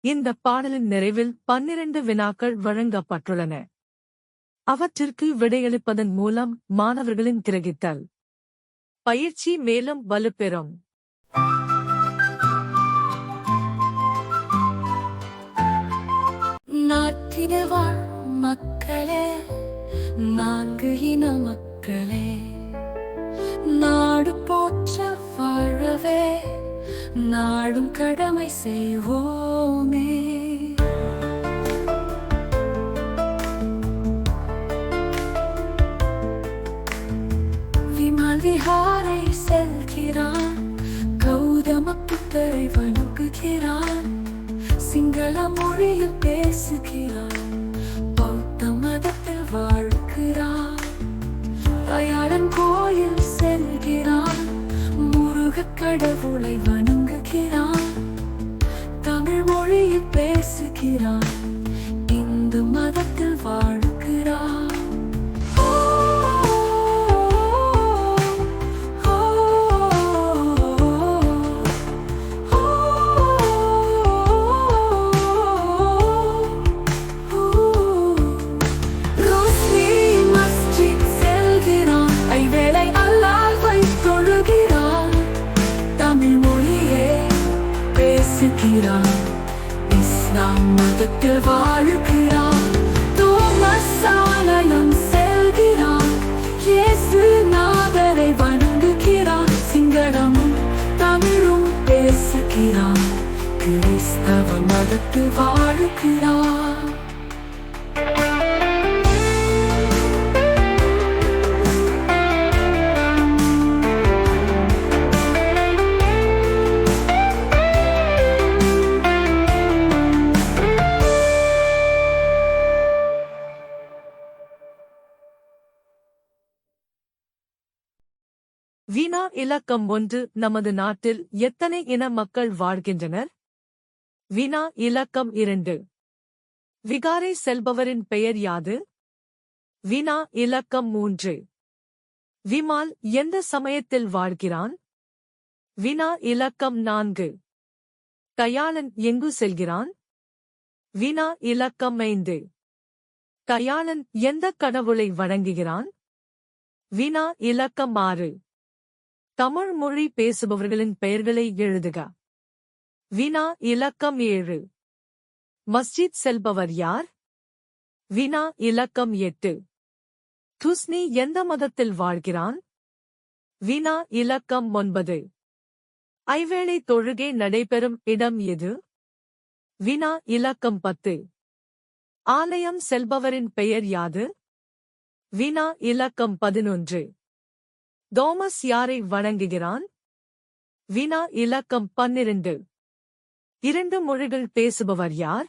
இந்த பாடலின் நிறைவில் 12 வினாக்கள் வழங்கப்பட்டுள்ளன. அவற்றிற்கு விடையளிப்பதன் மூலம் மாணவர்களின் கிரகித்தல் பயிற்சி மேலும் வலுப்பெறும். நாட்டில் வாழ் மக்களே, நான்கு இன மக்களே, நாடு போற்ற வாழவே நாடும் கடமை செய்வோமே. விமல் விஹாரை செல்கிறான், கௌதம புத்தரை வணங்குகிறான், சிங்கள மொழியில் பேசுகிறான், பௌத்த மதத்தில் வாழ்கிறான், தயாளன் கோயில் செல்கிறான், முருகக் கடவுளை வணங்குகிறான், தமிழ் மொழியில் பேசுகிறான், இந்து மதத்தில் வாழ்கிறான். இஸ்லாம் மதத்தில் வாழ்கிறான், தோமஸ் ஆலயம் செல்கிறான், இயேசு நாதரை வணங்குகிறான், சிங்களமும் தமிழும் பேசுகிறான், கிறிஸ்தவ மதத்தில் வாழ்கிறான். வினா இலக்கம் 1. நமது நாட்டில் எத்தனை இன மக்கள் வாழ்கின்றனர்? வினா இலக்கம் 2. விகாரை செல்பவரின் பெயர் யாது? வினா இலக்கம் 3. விமால் எந்த சமயத்தில் வாழ்கிறான்? வினா இலக்கம் 4. தயாளன் எங்கு செல்கிறான்? வினா இலக்கம் 5. தயாளன் எந்த கடவுளை வணங்குகிறான்? வினா இலக்கம் 6. தமிழ் மொழி பேசுபவர்களின் பெயர்களை எழுதுக. வினா இலக்கம் 7. மஸ்ஜித் செல்பவர் யார்? வினா இலக்கம் 8. துஸ்னி எந்த மதத்தில் வாழ்கிறான்? வினா இலக்கம் 9. ஐவேளை தொழுகை நடைபெறும் இடம் எது? வினா இலக்கம் 10. ஆலயம் செல்பவரின் பெயர் யாது? வினா இலக்கம் 11. தோமஸ் யாரை வணங்குகிறான்? வினா இலக்கம் 12. 2 மொழிகள் பேசுபவர் யார்?